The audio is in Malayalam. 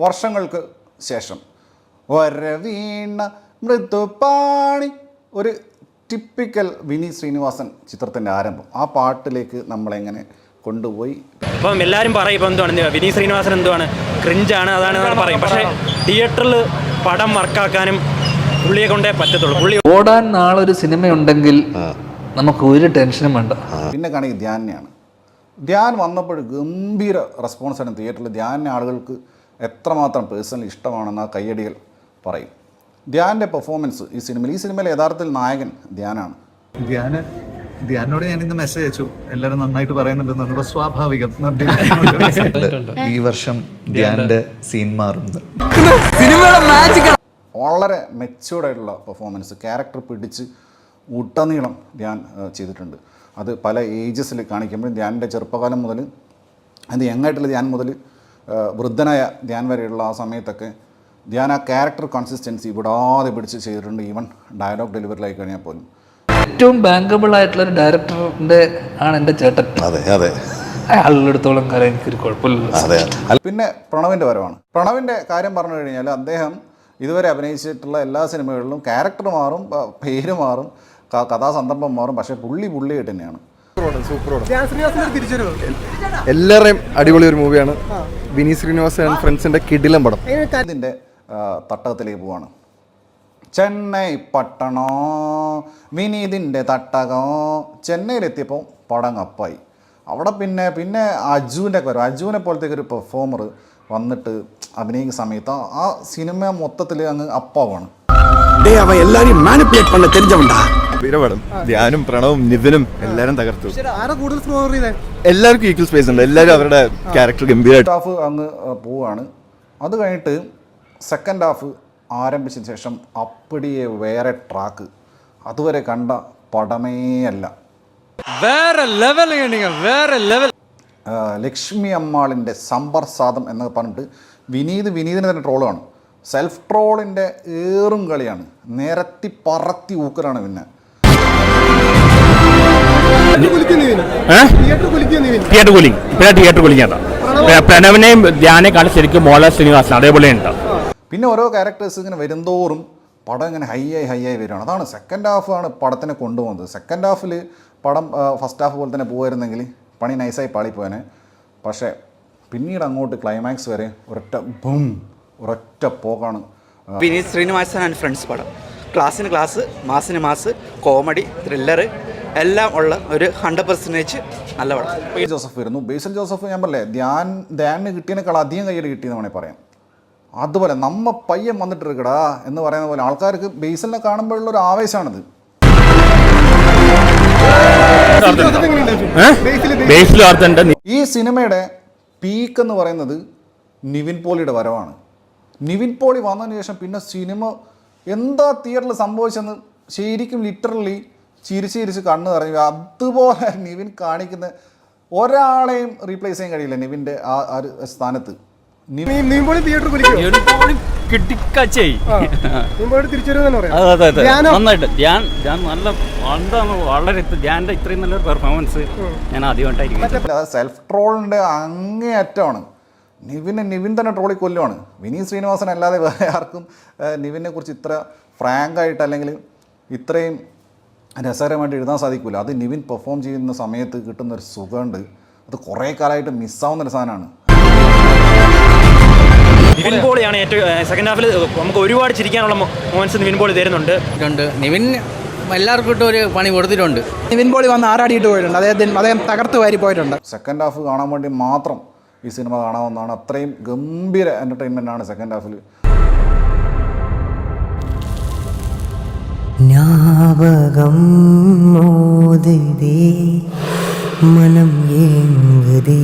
വർഷങ്ങൾക്ക് ശേഷം വരവീണ മൃദുപാണി, ഒരു ടിപ്പിക്കൽ വിനീത് ശ്രീനിവാസൻ ചിത്രത്തിൻ്റെ ആരംഭം. ആ പാട്ടിലേക്ക് നമ്മളെങ്ങനെ കൊണ്ടുപോയി. ഇപ്പം എല്ലാവരും പറയും ഇപ്പം എന്തുവാണ് വിനീത് ശ്രീനിവാസൻ എന്തുവാണ് ക്രിഞ്ചാണ്, അതാണ് പറയും. പക്ഷേ തിയേറ്ററിൽ പടം വർക്കാക്കാനും പുള്ളിയെ കൊണ്ടേ പറ്റത്തുള്ളൂ. പുള്ളി ഓടാൻ നാളൊരു സിനിമയുണ്ടെങ്കിൽ നമുക്ക് ഒരു ടെൻഷനും വേണ്ട. പിന്നെ കാണിക്കുക ധ്യാനെയാണ്. ധ്യാൻ വന്നപ്പോൾ ഗംഭീര റെസ്പോൺസാണ് തിയേറ്ററിൽ. ധ്യാനിനെ ആളുകൾക്ക് എത്രമാത്രം പേഴ്സണലി ഇഷ്ടമാണെന്ന് ആ കയ്യടികൾ പറയും. ധ്യാൻ്റെ പെർഫോമൻസ് ഈ സിനിമയിൽ യഥാർത്ഥത്തിൽ നായകൻ ധ്യാനാണ്. ധ്യാനോട് ഞാൻ ഇന്ന് മെസ്സേജ് അയച്ചു, എല്ലാവരും നന്നായിട്ട് പറയുന്നുണ്ട്, സ്വാഭാവികം. ഈ വർഷം ധ്യാന്റെ സീൻ മാറുന്നത് വളരെ മെച്യൂർഡായിട്ടുള്ള പെർഫോമൻസ്, ക്യാരക്ടർ പിടിച്ച് ഉടനീളം ധ്യാൻ ചെയ്തിട്ടുണ്ട്. അത് പല ഏജസിൽ കാണിക്കുമ്പോഴും ധ്യാനിൻ്റെ ചെറുപ്പകാലം മുതൽ അത് യങ്ങായിട്ടുള്ള ധ്യാൻ മുതൽ വൃദ്ധനായ ധ്യാൻ വരെയുള്ള ആ സമയത്തൊക്കെ ധ്യാൻ ആ ക്യാരക്ടർ കൺസിസ്റ്റൻസി വിടാതെ പിടിച്ച് ചെയ്തിട്ടുണ്ട്. ഈവൻ ഡയലോഗ് ഡെലിവറിലായി കഴിഞ്ഞാൽ പോലും ഏറ്റവും ബാങ്കബിൾ ആയിട്ടുള്ള ഒരു ഡയറക്ടറിന്റെ ആണ് എൻ്റെ ചേട്ടൻ. അതെ അതെ, അയാളുടെത്തോളം കാലം എനിക്കൊരു കുഴപ്പമില്ല. പിന്നെ പ്രണവിൻ്റെ വരവാണ്. പ്രണവിൻ്റെ കാര്യം പറഞ്ഞു കഴിഞ്ഞാൽ അദ്ദേഹം ഇതുവരെ അഭിനയിച്ചിട്ടുള്ള എല്ലാ സിനിമകളിലും ക്യാരക്ടർ മാറും, പേര് മാറും, കഥാസന്ദർഭം മാറും, പക്ഷേ പുള്ളിയായിട്ട് തന്നെയാണ്. എല്ലാവരെയും അടിപൊളി ഒരു മൂവിയാണ് വിനീത് ശ്രീനിവാസൻ ആൻഡ് ഫ്രണ്ട്സിന്റെ കിടിലം പടം. ഇതിൻ്റെ തട്ടകത്തിലേക്ക് പോവാണ്. ചെന്നൈ പട്ടണോ വിനീതിൻ്റെ തട്ടകോ. ചെന്നൈയിലെത്തിയപ്പോൾ പടം കപ്പായി. അവിടെ പിന്നെ അജുവിൻ്റെ ഒക്കെ വരും. അജുവിനെ പോലത്തേക്ക് ഒരു പെർഫോമർ വന്നിട്ട് അഭിനയിക്കുന്ന സമയത്ത് ആ സിനിമ മൊത്തത്തിൽ അങ്ങ് അപ്പാവാണ്. എല്ലാരും മാനിപ്പുലേറ്റ് பண்ண தெரிஞ்சவன்டா. വീരപടം. ധ്യാനും പ്രണവും നിവിനും എല്ലാവരും തകർത്തു. എല്ലാവർക്കും ഈക്വൽ സ്പേസ് ഉണ്ട്. എല്ലാവരും അവരുടെ ക്യാരക്ടർ ഗംഭീരമായിട്ട് ഹാഫ് അങ്ങ് പോവാണ്. അത് കഴിഞ്ഞിട്ട് സെക്കൻഡ് ഹാഫ് ആരംഭിച്ചതിന് ശേഷം അപ്പടിയെ വേറെ ട്രാക്ക്. അതുവരെ കണ്ട പടമേ അല്ല. ലക്ഷ്മി അമ്മാളിൻ്റെ സമ്പർസാദം എന്ന് പറഞ്ഞിട്ട് വിനീതിന് തന്നെ ട്രോളാണ്. സെൽഫ് ട്രോളിൻ്റെ ഏറും കളിയാണ്. നിരത്തി പറത്തി ഊക്കലാണ്. പിന്നെ പ്രണവിനെയും ധ്യാനേക്കാളും ശരിക്കും മോഹൻലാൽ ശ്രീനിവാസൻ അതേപോലെ ഉണ്ട്. പിന്നെ ഓരോ ക്യാരക്ടേഴ്സ് ഇങ്ങനെ വരുന്തോറും പടം ഇങ്ങനെ ഹൈ ആയി വരികയാണ്. അതാണ് സെക്കൻഡ് ഹാഫാണ് പടത്തിനെ കൊണ്ടുപോകുന്നത്. സെക്കൻഡ് ഹാഫിൽ പടം ഫസ്റ്റ് ഹാഫ് പോലെ തന്നെ പോകുമായിരുന്നെങ്കിൽ പണി നൈസായി പാളിപ്പോയനെ. പക്ഷേ പിന്നീട് അങ്ങോട്ട് ക്ലൈമാക്സ് വരെ ഒരൊറ്റ പോക്കാണ്. വിനീത് ശ്രീനിവാസൻ ആൻഡ് ഫ്രണ്ട്സ് പടം ക്ലാസ്സിന് ക്ലാസ്, മാസിന് മാസ്, കോമഡി, ത്രില്ലർ എല്ലാം ഉള്ള ഒരു 100% നല്ല പടം. ബേസിൽ ജോസഫ് വരുന്നു. ബേസിൽ ജോസഫ് ഞാൻ പറയല്ലേ, ധ്യാനിന് കിട്ടിയതിനേക്കാൾ അധികം കയ്യിൽ കിട്ടിയെന്ന് വേണമെങ്കിൽ പറയാം. അതുപോലെ നമ്മ പയ്യൻ വന്നിട്ടിരിക്കടാ എന്ന് പറയുന്ന പോലെ ആൾക്കാർക്ക് ബേസിലിനെ കാണുമ്പോഴുള്ള ഒരു ആവേശമാണിത്. ഈ സിനിമയുടെ പീക്ക് എന്ന് പറയുന്നത് നിവിൻ പോളിയുടെ വരവാണ്. നിവിൻ പോളി വന്നതിന് ശേഷം പിന്നെ സിനിമ എന്താ തിയേറ്ററിൽ സംഭവിച്ചെന്ന് ശരിക്കും ലിറ്ററലി ചിരിച്ച് കണ്ണ് നിറഞ്ഞു. അതുപോലെ നിവിൻ കാണിക്കുന്ന ഒരാളെയും റീപ്ലേസ് ചെയ്യാൻ കഴിയില്ല നിവിൻ്റെ ആ ഒരു സ്ഥാനത്ത്. ഇത്രയും നല്ലൊരു പെർഫോമൻസ് ഞാൻ ആദ്യമായിട്ടായിരിക്കും. സെൽഫ് ട്രോളിൻ്റെ അങ്ങേയറ്റമാണ്. നിവിൻ തന്നെ ട്രോളി കൊല്ലുവാണ്. വിനീത് ശ്രീനിവാസൻ അല്ലാതെ വേറെ ആർക്കും നിവിനെ കുറിച്ച് ഇത്ര ഫ്രാങ്കായിട്ട് അല്ലെങ്കിൽ ഇത്രയും രസകരമായിട്ട് എഴുതാൻ സാധിക്കില്ല. അത് നിവിൻ പെർഫോം ചെയ്യുന്ന സമയത്ത് കിട്ടുന്നൊരു സുഖമുണ്ട്. അത് കുറേ കാലമായിട്ട് മിസ്സാവുന്നൊരു സാധനമാണ്. നിവിൻ പോളിയാണ് ഏറ്റവും സെക്കൻഡ് ഹാഫിൽ നമുക്ക് ഒരുപാട് ചിരിക്കാനുള്ള മൊമെന്റ്സ് നിവിൻ പോളി തരുന്നുണ്ട്. നിവിൻ എല്ലാവർക്കും ഇട്ട് ഒരു പണി കൊടുത്തിട്ടുണ്ട്. നിവിൻ പോളി വന്ന് ആറാടിയിട്ട് പോയിട്ടുണ്ട്. അദ്ദേഹം തകർത്ത് വാരി പോയിട്ടുണ്ട്. സെക്കൻഡ് ഹാഫ് കാണാൻ വേണ്ടി മാത്രം ഈ സിനിമ കാണാവുന്നതാണ്. അത്രയും ഗംഭീര എൻ്റർടൈൻമെൻ്റ് ആണ് സെക്കൻഡ് ഹാഫിൽ. ஞாபகம் மோதுதே மனம் ஏங்குதே